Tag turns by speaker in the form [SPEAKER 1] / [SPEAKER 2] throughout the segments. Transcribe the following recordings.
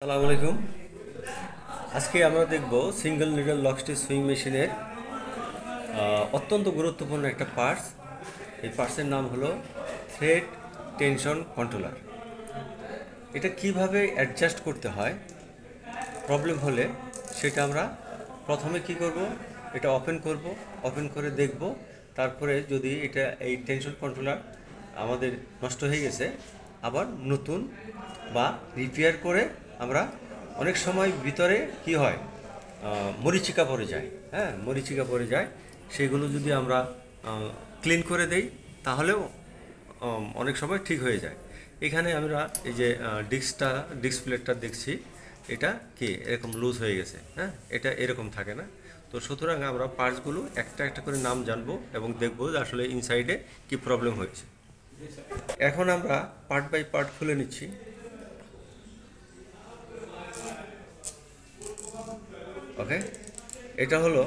[SPEAKER 1] আসসালামু আলাইকুম। আজকে আমরা দেখব single needle lock stitch swing মেশিনের অত্যন্ত গুরুত্বপূর্ণ একটা পার্টস। এই পার্টসের নাম হলো থ্রেড টেনশন কন্ট্রোলার। এটা কিভাবে অ্যাডজাস্ট করতে হয় প্রবলেম হলে সেটা আমরা প্রথমে কি করব, এটা ওপেন করে দেখব। তারপরে যদি এটা এই টেনশন কন্ট্রোলার আমাদের নষ্ট হয়ে গেছে, আবার নতুন বা রিপেয়ার করে আমরা অনেক সময় ভিতরে কি হয়, মরিচিকা পড়ে যায়। হ্যাঁ, মরিচিকা পড়ে যায়। সেগুলো যদি আমরা ক্লিন করে দেই তাহলেও অনেক সময় ঠিক হয়ে যায়। এখানে আমরা এই যে ডিস্ক প্লেটটা দেখছি, এটা কি এরকম লুজ হয়ে গেছে। হ্যাঁ, এটা এরকম থাকে না। তো সুতরাং আমরা পার্টসগুলো একটা একটা করে নাম জানবো এবং দেখবো যে আসলে ইনসাইডে কি প্রবলেম হয়েছে। এখন আমরা পার্ট বাই পার্ট খুলে নিচ্ছি। ওকে, এটা হলো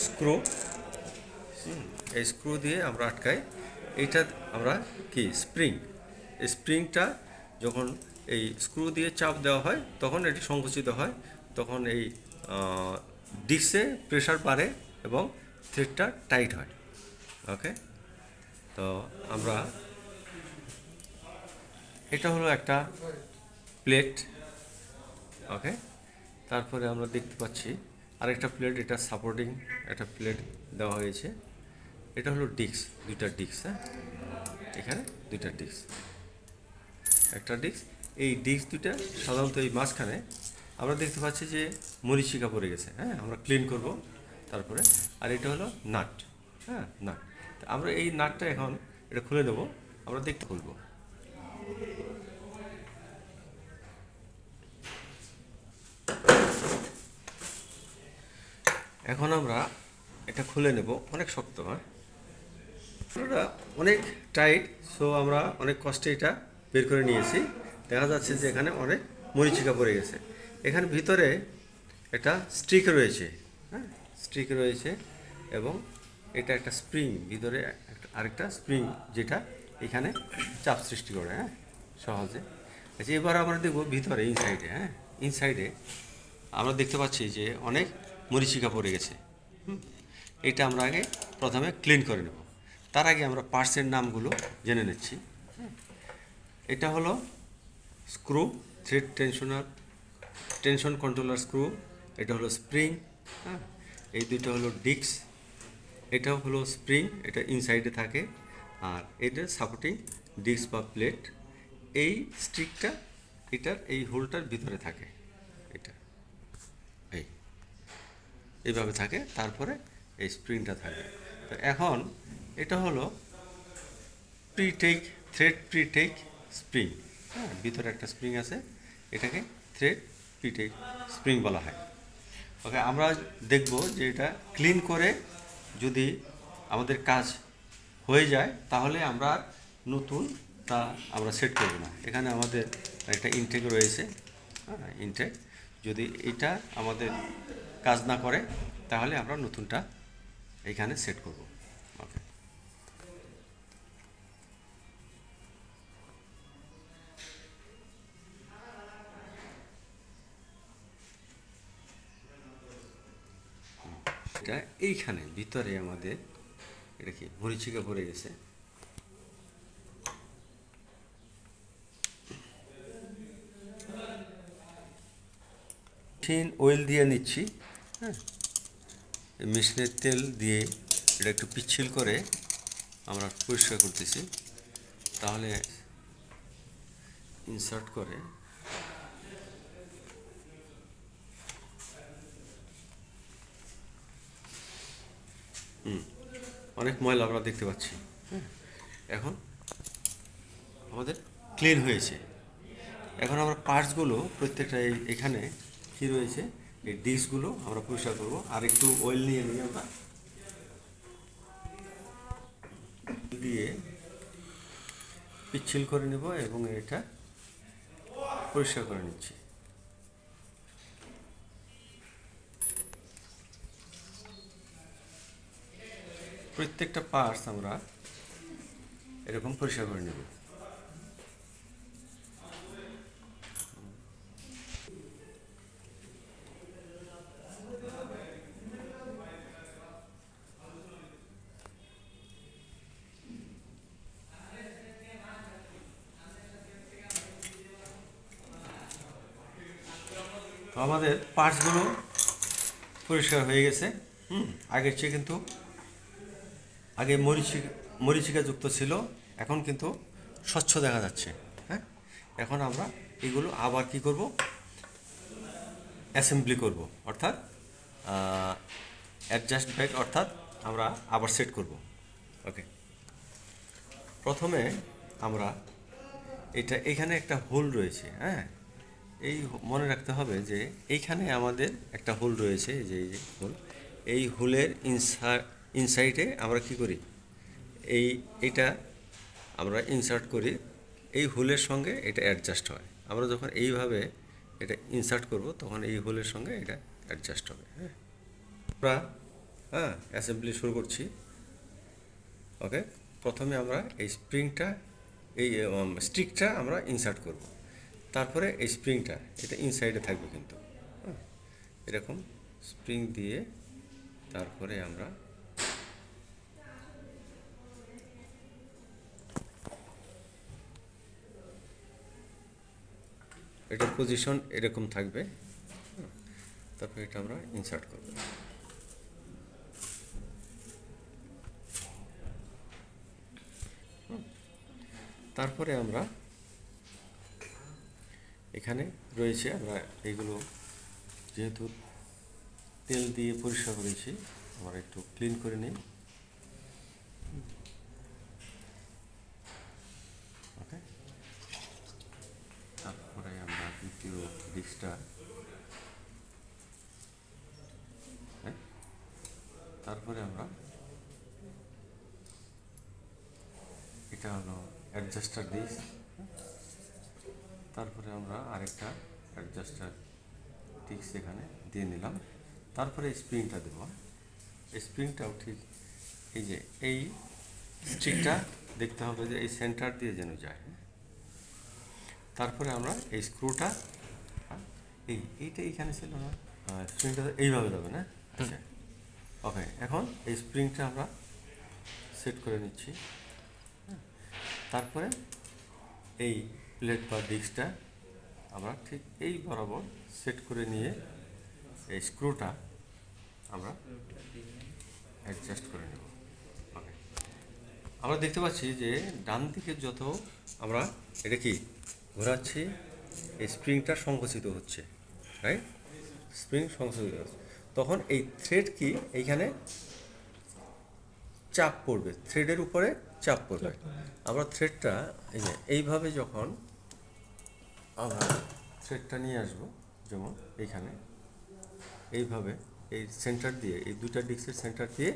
[SPEAKER 1] স্ক্রু। এই স্ক্রু দিয়ে আমরা আটকাই। এইটা আমরা কি স্প্রিং। এই স্প্রিংটা যখন এই স্ক্রু দিয়ে চাপ দেওয়া হয় তখন এটি সংকুচিত হয়, তখন এই ডিস্কে প্রেশার বাড়ে এবং থ্রেডটা টাইট হয়। ওকে, তো আমরা এটা হলো একটা প্লেট। ওকে, তারপরে আমরা দেখতে পাচ্ছি আরেকটা প্লেট, এটা সাপোর্টিং একটা প্লেট দেওয়া হয়েছে। এটা হলো ডিস্ক, দুইটা ডিস্ক। হ্যাঁ, এখানে দুইটা ডিস্ক, একটা ডিস্ক। এই ডিস্ক দুইটা সাধারণত এই মাঝখানে আমরা দেখতে পাচ্ছি যে মরিচিকা পড়ে গেছে। হ্যাঁ, আমরা ক্লিন করব তারপরে। আর এটা হলো নাট। হ্যাঁ, নাট। আমরা এই নাটটা এখন এটা খুলে নেব, আমরা দেখতে খুলবো। এখন আমরা এটা খুলে নেব। অনেক শক্ত। হ্যাঁ, এটা অনেক টাইট। সো আমরা অনেক কষ্টে এটা বের করে নিয়েছি। দেখা যাচ্ছে যে এখানে অনেক মরিচিকা পড়ে গেছে। এখানে ভিতরে একটা স্ট্রিক রয়েছে। হ্যাঁ, স্ট্রিক রয়েছে এবং এটা একটা স্প্রিং, ভিতরে আরেকটা স্প্রিং যেটা এখানে চাপ সৃষ্টি করে। হ্যাঁ, সহজে। আচ্ছা, এবার আমরা দেখব ভিতরে ইনসাইডে। হ্যাঁ, ইনসাইডে আমরা দেখতে পাচ্ছি যে অনেক মরিচিকা পড়ে গেছে। এটা আমরা আগে প্রথমে ক্লিন করে নেব। তার আগে আমরা পার্টসের নামগুলো জেনে নিচ্ছি। এটা হলো screw, thread tension controller screw. এটা হলো স্প্রিং। হ্যাঁ, এই দুইটা হলো ডিস্ক। এটাও হলো স্প্রিং, এটা ইনসাইডে থাকে। আর এটা সাপোর্টিং ডিস্ক বা প্লেট। এই স্টিকটা এটার এই হোলটার ভিতরে থাকে। এটা এইভাবে থাকে, তারপরে এই স্প্রিংটা থাকে। তো এখন এটা হলো থ্রেড প্রিটেক স্প্রিং। হ্যাঁ, ভিতরে একটা স্প্রিং আছে, এটাকে থ্রেড প্রিটেক স্প্রিং বলা হয়। ওকে, আমরা দেখব যে এটা ক্লিন করে যদি আমাদের কাজ হয়ে যায় তাহলে আমরা নতুনটা আমরা সেট করব না। এখানে আমাদের একটা ইনটেক রয়েছে। হ্যাঁ, ইনটেক। যদি এটা আমাদের কাজ না করে তাহলে আমরা নতুনটা এখানে সেট করব। ওকে, এটা এইখানে ভিতরে আমাদের এটা কি মরিচিকা পড়ে গেছে। মেশিন অয়েল দিয়ে নিচ্ছি। হ্যাঁ, মেশিনের তেল দিয়ে এটা একটু পিচ্ছিল করে আমরা পরিষ্কার করতেছি। তাহলে ইনসার্ট করে অনেক ময়লা আমরা দেখতে পাচ্ছি। হ্যাঁ, এখন আমাদের ক্লিন হয়েছে। এখন আমরা পার্টসগুলো প্রত্যেকটা এখানে কী রয়েছে এই ডিশগুলো আমরা পরিষ্কার করবো। আর একটু অয়েল নিয়ে নিই, আমরা দিয়ে পিচ্ছিল করে নেব এবং এটা পরিষ্কার করে নিচ্ছি। প্রত্যেকটা পার্টস আমরা এরকম পরিষ্কার করে নেব। আমাদের পার্টসগুলো পরিষ্কার হয়ে গেছে। আগের চেয়ে কিন্তু আগে মরিচিকাযুক্ত ছিল, এখন কিন্তু স্বচ্ছ দেখা যাচ্ছে। হ্যাঁ, এখন আমরা এগুলো আবার কি করব, অ্যাসেম্বলি করব, অর্থাৎ অ্যাডজাস্ট ব্যাক, অর্থাৎ আমরা আবার সেট করব। ওকে, প্রথমে আমরা এখানে একটা হোল রয়েছে। হ্যাঁ, এই মনে রাখতে হবে যে এইখানে আমাদের একটা হোল রয়েছে, যে হোল, এই হোলের ইনসাইডে আমরা কি করি, এইটা আমরা ইনসার্ট করি, এই হোলের সঙ্গে এটা অ্যাডজাস্ট হয়। আমরা যখন এইভাবে এটা ইনসার্ট করব তখন এই হোলের সঙ্গে এটা অ্যাডজাস্ট হবে। হ্যাঁ, আমরা অ্যাসেম্বলি শুরু করছি। ওকে, প্রথমে আমরা এই স্টিকটা আমরা ইনসার্ট করব, তারপরে এই স্প্রিংটা এটা ইনসাইডে থাকবে কিন্তু। এরকম স্প্রিং দিয়ে তারপরে আমরা এটার পজিশন এরকম থাকবে। তারপরে এটা আমরা ইনসার্ট করব। তারপরে আমরা এখানে রয়েছে, আমরা এইগুলো যেহেতু তেল দিয়ে পরিষ্কার করেছি, আমরা একটু ক্লিন করে নিই। ওকে, তারপরে আমরা দ্বিতীয় ডিশটা, তারপরে আমরা এটা হলো অ্যাডজাস্টার ডিশ, তারপরে আমরা আরেকটা অ্যাডজাস্টার ডিশ এখানে দিয়ে নিলাম। তারপরে স্প্রিংটা দেব। এই স্প্রিংটাও ঠিক এই যে এই স্টিকটা দেখতে হবে যে এই সেন্টার দিয়ে যেন যায়। তারপরে আমরা এই স্ক্রুটা, এইটা এইখানে ছিল না, স্প্রিংটা এইভাবে যাবে না। আচ্ছা, ওকে, এখন এই স্প্রিংটা আমরা সেট করে নিচ্ছি। তারপরে এই প্লেট বা ডিস্কটা আমরা ঠিক এই বরাবর সেট করে নিয়ে এই স্ক্রুটা আমরা অ্যাডজাস্ট করে নেব। ওকে, আমরা দেখতে পাচ্ছি যে ডান দিকে যত আমরা এটা কি ঘোরাচ্ছি, এই স্প্রিংটা সংকুচিত হচ্ছে, রাইট? স্প্রিং সংকুচিত হচ্ছে, তখন এই থ্রেড কি এইখানে চাপ পড়বে, থ্রেডের উপরে চাপ পড়বে। আমরা থ্রেডটা এইভাবে যখন আমরা থ্রেডটা নিয়ে আসবো, যেমন এইখানে এইভাবে এই সেন্টার দিয়ে, এই দুটা ডিস্কের সেন্টার দিয়ে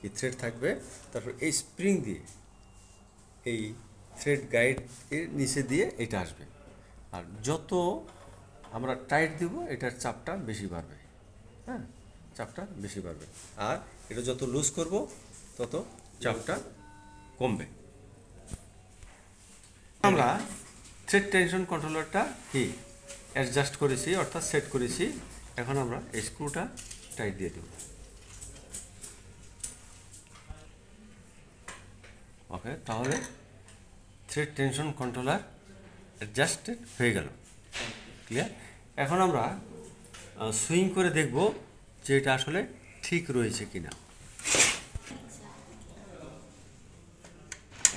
[SPEAKER 1] এই থ্রেড থাকবে, তারপর এই স্প্রিং দিয়ে এই থ্রেড গাইড এর নিচে দিয়ে এটা আসবে। আর যত আমরা টাইট দিব এটার চাপটা বেশি বাড়বে। হ্যাঁ, চাপটা বেশি বাড়বে। আর এটা যত লুজ করব তত চাপটা কমবে। আমরা থ্রেড টেনশন কন্ট্রোলারটা কি অ্যাডজাস্ট করেছি, অর্থাৎ সেট করেছি। এখন আমরা এই স্ক্রুটা টাইট দিয়ে দেব। ওকে, তাহলে থ্রেড টেনশন কন্ট্রোলার অ্যাডজাস্টেড হয়ে গেল। ক্লিয়ার? এখন আমরা সুইং করে দেখব যে এটা আসলে ঠিক রয়েছে কিনা।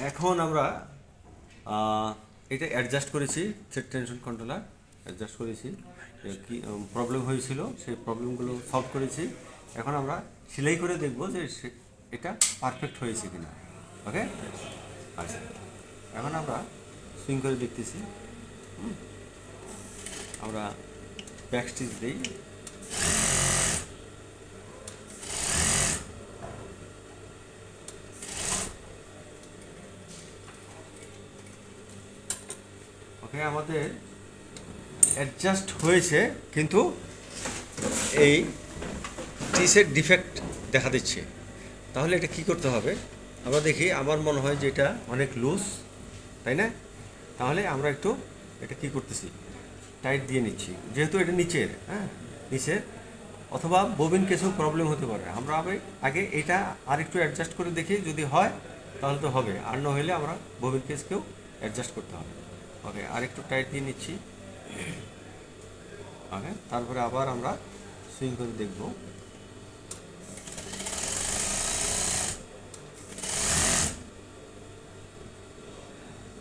[SPEAKER 1] এখন আমরা এটা অ্যাডজাস্ট করেছি, থ্রেড টেনশন কন্ট্রোলার অ্যাডজাস্ট করেছি, কি প্রবলেম হয়েছিল সেই প্রবলেমগুলো সলভ করেছি। এখন আমরা সেলাই করে দেখব যে এটা পারফেক্ট হয়েছে কিনা। ওকে, আচ্ছা, এখন আমরা সুইং করে দেখতেছি। আমরা ব্যাক স্টিচ দিই। ওকে, আমাদের অ্যাডজাস্ট হয়েছে, কিন্তু এই টিসের ডিফেক্ট দেখা দিচ্ছে। তাহলে এটা কি করতে হবে? আমরা দেখি, আমার মনে হয় যে এটা অনেক লুজ, তাই না? তাহলে আমরা একটু এটা কি করতেছি, টাইট দিয়ে নিচ্ছি, যেহেতু এটা নিচের। হ্যাঁ, নিচের, অথবা ববিন কেসেও প্রবলেম হতে পারে। আমরা আগে এটা আরেকটু অ্যাডজাস্ট করে দেখি, যদি হয় তাহলে তো হবে, আর না হলে আমরা ববিন কেসকেও অ্যাডজাস্ট করতে হবে। ওকে, আরেকটু টাইট দিয়ে নিচ্ছি। ওকে, তারপরে আবার আমরা সুইং করে দেখব।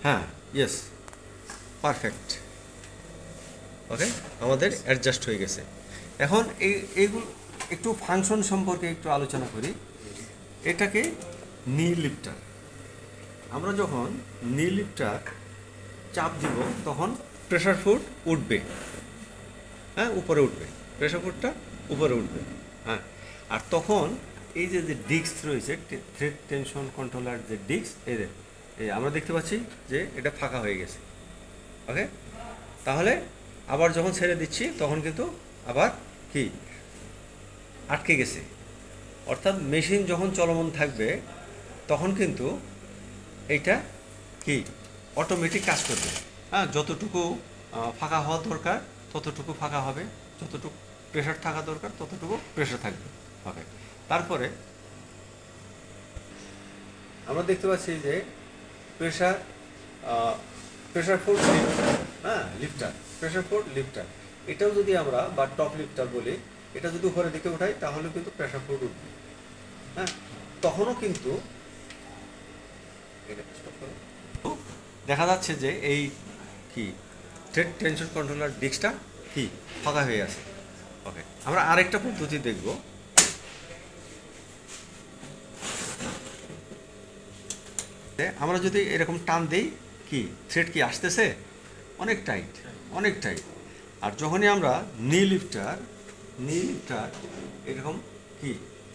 [SPEAKER 1] হ্যাঁ, ইয়েস, পারফেক্ট। ওকে, আমাদের অ্যাডজাস্ট হয়ে গেছে। এখন এইগুলো একটু ফাংশন সম্পর্কে একটু আলোচনা করি। এটাকে নি লিফটার। আমরা যখন নি লিফটার চাপ দিব তখন প্রেশার ফুট উঠবে, হ্যাঁ, উপরে উঠবে, প্রেশার ফুটটা উপরে উঠবে। হ্যাঁ, আর তখন এই যে ডিস্ক রয়েছে, থ্রেড টেনশন কন্ট্রোলার যে ডিস্ক, এই আমরা দেখতে পাচ্ছি যে এটা ফাঁকা হয়ে গেছে। ওকে, তাহলে আবার যখন ছেড়ে দিচ্ছি তখন কিন্তু আবার কি আটকে গেছে। অর্থাৎ মেশিন যখন চলমান থাকবে তখন কিন্তু এইটা কি অটোমেটিক কাজ করবে। হ্যাঁ, যতটুকু ফাঁকা হওয়া দরকার ততটুকু ফাঁকা হবে, যতটুকু প্রেশার থাকা দরকার ততটুকু প্রেশার থাকবে। ওকে, তারপরে আমরা দেখতে পাচ্ছি যে প্রেশার প্রেশার ফোর্ড, হ্যাঁ, লিফটার, প্রেশার ফোর্ড লিফটার, এটাও যদি আমরা বা টপ লিফটার বলি, এটা যদি উপরের দিকে উঠাই তাহলে কিন্তু প্রেশার ফোর্ড উঠবে। হ্যাঁ, তখনও কিন্তু দেখা যাচ্ছে যে এই কি থ্রেড টেনশন কন্ট্রোলার ডিস্কটা কি ফাঁকা হয়ে আছে। ওকে, আমরা আরেকটা পদ্ধতি দেখব। আমরা যদি এরকম টান দিই, কি থ্রেড কি আসতেছে অনেক টাইট, অনেক টাইট। আর যখনই আমরা নি লিফটার এরকম কি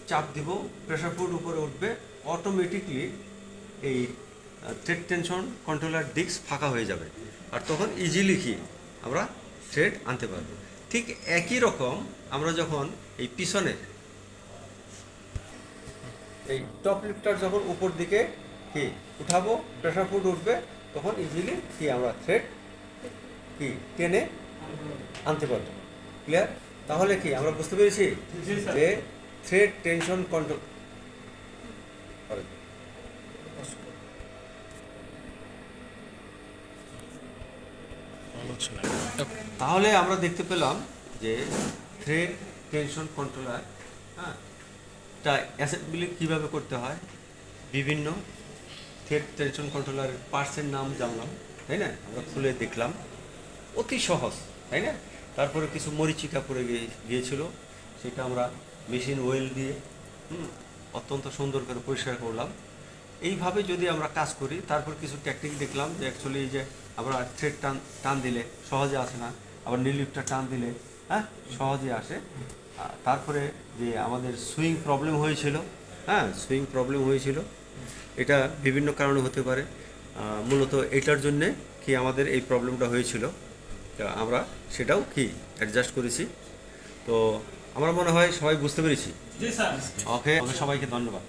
[SPEAKER 1] চাপ দিব, প্রেশার ফুট উপরে উঠবে, অটোমেটিকলি এই থ্রেড টেনশন কন্ট্রোলার ডিস্ক ফাঁকা হয়ে যাবে। আর তখন ইজিলি কি আমরা থ্রেড আনতে পারবো। ঠিক একই রকম আমরা যখন এই পিছনের এই টপ লিফটার যখন উপর দিকে কি উঠাবো, প্রেশার ফুট উঠবে, তখন ইজিলি কি আমরা থ্রেড কি টেনে আনতে পারবো। ক্লিয়ার? তাহলে কি আমরা বুঝতে পেরেছি যে থ্রেড টেনশন কন্ট্রোল। তাহলে আমরা দেখতে পেলাম যে থ্রেড টেনশন কন্ট্রোলার, হ্যাঁ, তা অ্যাসেম্বলি কীভাবে করতে হয়, বিভিন্ন থ্রেড টেনশন কন্ট্রোলারের পার্টসের নাম জানলাম, তাই না? আমরা খুলে দেখলাম, অতি সহজ, তাই না? তারপরে কিছু মরিচিকা পড়ে গিয়েছিল, সেটা আমরা মেশিন ওয়েল দিয়ে অত্যন্ত সুন্দর করে পরিষ্কার করলাম। এইভাবে যদি আমরা কাজ করি, তারপর কিছু টেকনিক দেখলাম যে অ্যাকচুয়ালি এই যে আমরা থ্রেড টান দিলে সহজে আসে না, আবার নিলিপটা টান দিলে হ্যাঁ সহজে আসে। তারপরে যে আমাদের সুইং প্রবলেম হয়েছিল, হ্যাঁ, সুইং প্রবলেম হয়েছিল, এটা বিভিন্ন কারণে হতে পারে। মূলত এটার জন্যে কি আমাদের এই প্রবলেমটা হয়েছিল, আমরা সেটাও কি অ্যাডজাস্ট করেছি। তো আমার মনে হয় সবাই বুঝতে পেরেছি। ওকে, সবাইকে ধন্যবাদ।